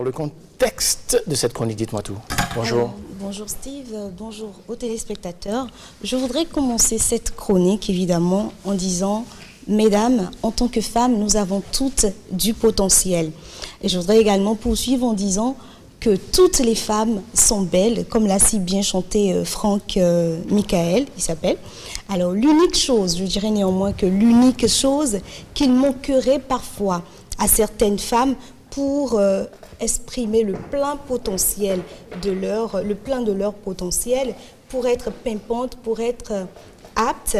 Alors, le contexte de cette chronique, dites-moi tout. Bonjour. Bonjour Steve, bonjour aux téléspectateurs. Je voudrais commencer cette chronique évidemment en disant, mesdames, en tant que femmes, nous avons toutes du potentiel. Et je voudrais également poursuivre en disant que toutes les femmes sont belles, comme l'a si bien chanté Franck Michael, il s'appelle. Alors l'unique chose, je dirais néanmoins que l'unique chose qu'il manquerait parfois à certaines femmes pour exprimer le plein de leur potentiel, pour être pimpantes, pour être aptes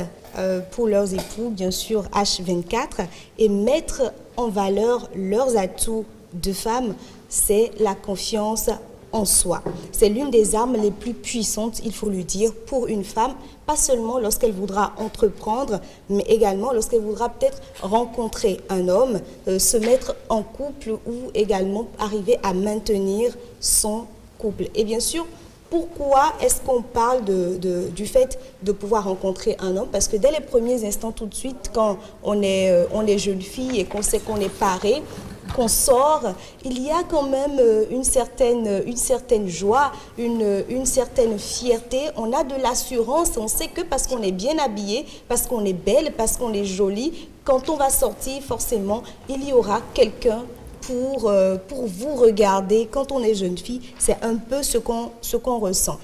pour leurs époux, bien sûr H24, et mettre en valeur leurs atouts de femmes, c'est la confiance en soi. C'est l'une des armes les plus puissantes, il faut le dire, pour une femme, pas seulement lorsqu'elle voudra entreprendre, mais également lorsqu'elle voudra peut-être rencontrer un homme, se mettre en couple ou également arriver à maintenir son couple. Et bien sûr, pourquoi est-ce qu'on parle du fait de pouvoir rencontrer un homme? Parce que dès les premiers instants, tout de suite, quand on est jeune fille et qu'on sait qu'on est paré, qu'on sort, il y a quand même une certaine joie, une certaine fierté. On a de l'assurance, on sait que parce qu'on est bien habillé, parce qu'on est belle, parce qu'on est jolie, quand on va sortir, forcément, il y aura quelqu'un pour vous regarder. Quand on est jeune fille, c'est un peu ce qu'on ressent.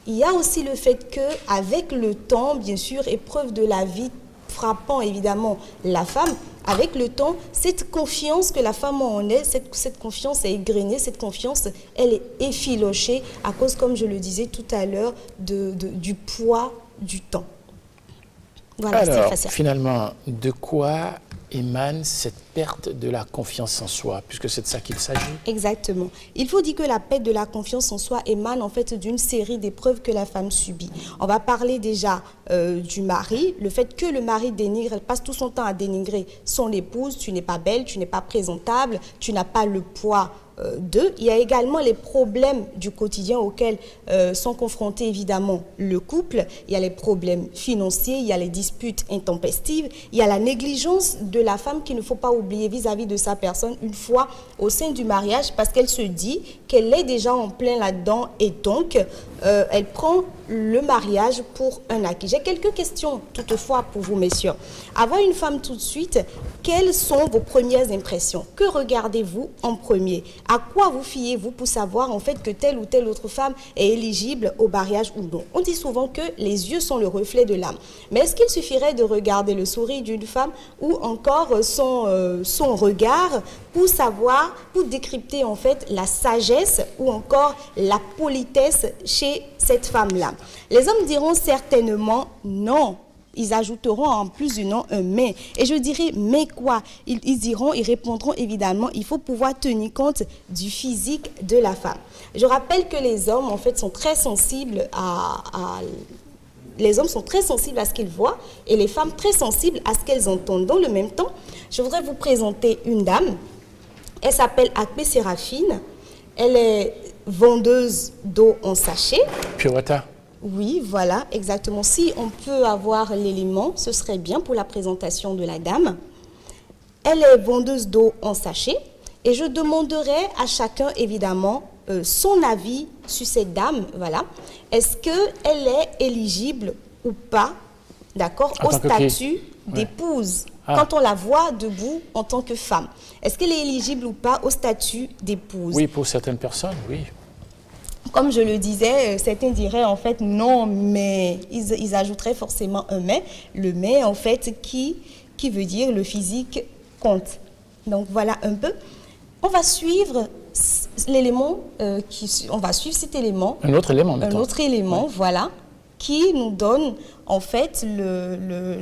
Il y a aussi le fait qu'avec le temps, bien sûr, épreuve de la vie frappant évidemment la femme, avec le temps, cette confiance que la femme en est, cette confiance est égrenée, cette confiance, elle est effilochée à cause, comme je le disais tout à l'heure, du poids du temps. Voilà, alors, finalement, de quoi émane cette perte de la confiance en soi, puisque c'est de ça qu'il s'agit? Exactement. Il faut dire que la perte de la confiance en soi émane en fait d'une série d'épreuves que la femme subit. On va parler déjà du mari, le fait que le mari dénigre, elle passe tout son temps à dénigrer son épouse, tu n'es pas belle, tu n'es pas présentable, tu n'as pas le poids d'eux. Il y a également les problèmes du quotidien auxquels sont confrontés évidemment le couple. Il y a les problèmes financiers, il y a les disputes intempestives, il y a la négligence de la femme qu'il ne faut pas oublier vis-à-vis de sa personne une fois au sein du mariage, parce qu'elle se dit qu'elle est déjà en plein là-dedans et donc elle prend le mariage pour un acquis. J'ai quelques questions toutefois pour vous, messieurs. Avoir une femme tout de suite, quelles sont vos premières impressions? Que regardez-vous en premier? À quoi vous fiez-vous pour savoir en fait que telle ou telle autre femme est éligible au mariage ou non? On dit souvent que les yeux sont le reflet de l'âme. Mais est-ce qu'il suffirait de regarder le sourire d'une femme ou encore son regard pour savoir, pour décrypter en fait la sagesse ou encore la politesse chez cette femme-là? Les hommes diront certainement non. Ils ajouteront en plus du nom un mais. Et je dirais mais quoi? Ils répondront évidemment, il faut pouvoir tenir compte du physique de la femme. Je rappelle que les hommes en fait sont très sensibles les hommes sont très sensibles à ce qu'ils voient et les femmes très sensibles à ce qu'elles entendent. Dans le même temps, je voudrais vous présenter une dame. Elle s'appelle Akpe Séraphine. Elle est vendeuse d'eau en sachet. Pure water. Oui, voilà, exactement. Si on peut avoir l'élément, ce serait bien pour la présentation de la dame. Elle est vendeuse d'eau en sachet et je demanderai à chacun, évidemment, son avis sur cette dame. Voilà. Est-ce qu'elle est éligible ou pas, d'accord, au statut d'épouse? Quand on la voit debout en tant que femme, est-ce qu'elle est éligible ou pas au statut d'épouse? Oui, pour certaines personnes, oui. Comme je le disais, certains diraient en fait non, mais ils ajouteraient forcément un mais. Le mais en fait qui veut dire le physique compte. Donc voilà un peu. On va suivre l'élément, on va suivre cet élément. Un autre élément, un autre élément, oui. Voilà, qui nous donne en fait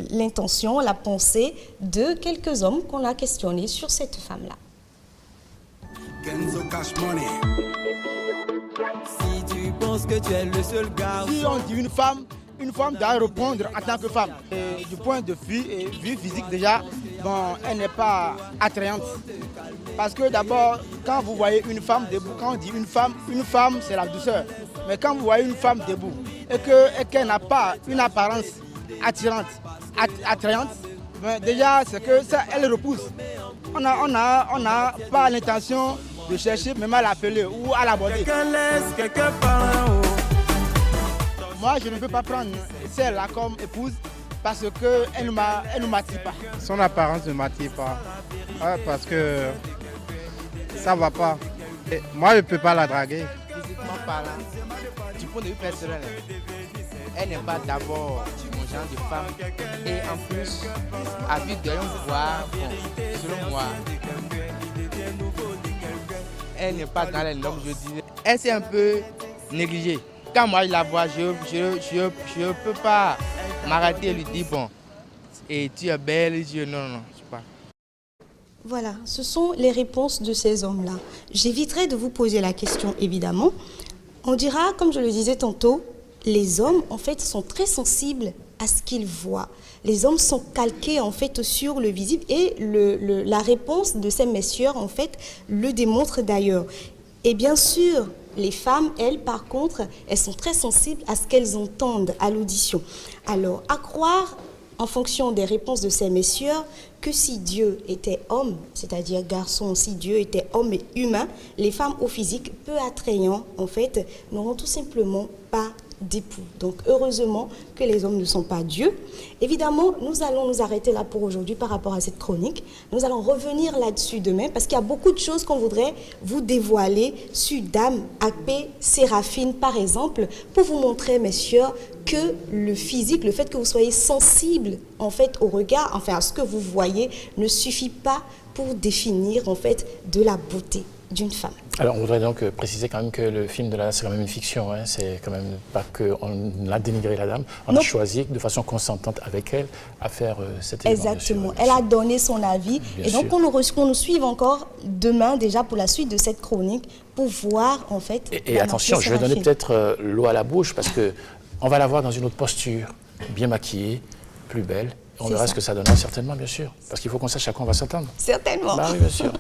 l'intention, la pensée de quelques hommes qu'on a questionnés sur cette femme-là. Kenzo Cash Money. Si tu penses que tu es le seul gars. Si on dit une femme doit répondre en tant que femme. Et du point de vue physique déjà, bon, elle n'est pas attrayante. Parce que d'abord, quand vous voyez une femme debout, quand on dit une femme c'est la douceur. Mais quand vous voyez une femme debout et qu'elle n'a pas une apparence attrayante, ben déjà c'est que ça, elle repousse. On n'a pas l'intention de chercher même à l'appeler ou à l'aborder. Quelqu'un laisse, quelqu'un part en haut. Moi, je ne peux pas prendre celle-là comme épouse parce qu'elle ne m'attire pas. Son apparence ne m'attire pas. Ouais, parce que ça va pas. Et moi, je ne peux pas la draguer. Physiquement parlant, du point de vue personnel, elle n'est pas d'abord mon genre de femme. Et en plus, à vue d'œil, on voit, bon, selon moi, elle n'est pas dans les normes, je dirais. Elle s'est un peu négligée. Quand moi je la vois, je ne peux pas m'arrêter et lui dire, bon, et tu es belle, je dis non, non, je sais pas. Voilà, ce sont les réponses de ces hommes-là. J'éviterai de vous poser la question, évidemment. On dira, comme je le disais tantôt, les hommes, en fait, sont très sensibles à ce qu'ils voient. Les hommes sont calqués, en fait, sur le visible et la réponse de ces messieurs, en fait, le démontre d'ailleurs. Et bien sûr, les femmes, elles, par contre, elles sont très sensibles à ce qu'elles entendent à l'audition. Alors, à croire, en fonction des réponses de ces messieurs, que si Dieu était homme, c'est-à-dire garçon, si Dieu était homme et humain, les femmes au physique peu attrayant, en fait, n'auront tout simplement pas d'époux. Donc, heureusement que les hommes ne sont pas Dieu. Évidemment, nous allons nous arrêter là pour aujourd'hui par rapport à cette chronique. Nous allons revenir là-dessus demain parce qu'il y a beaucoup de choses qu'on voudrait vous dévoiler sur Dame, Akpé, Séraphine, par exemple, pour vous montrer, messieurs, que le physique, le fait que vous soyez sensible, en fait, au regard, enfin, à ce que vous voyez, ne suffit pas pour définir, en fait, de la beauté d'une femme. Alors, on voudrait donc préciser quand même que le film de la dame, c'est quand même une fiction. Hein. C'est quand même pas qu'on a dénigré la dame. On a choisi de façon consentante avec elle à faire cet événement. Exactement. Elle a donné son avis. Et donc, qu'on nous suive encore demain déjà pour la suite de cette chronique pour voir en fait. Et attention, je vais donner peut-être l'eau à la bouche parce que on va la voir dans une autre posture, bien maquillée, plus belle. On verra ce que ça donnera certainement, bien sûr. Parce qu'il faut qu'on sache à quoi on va s'attendre. Certainement. Bah oui, bien sûr.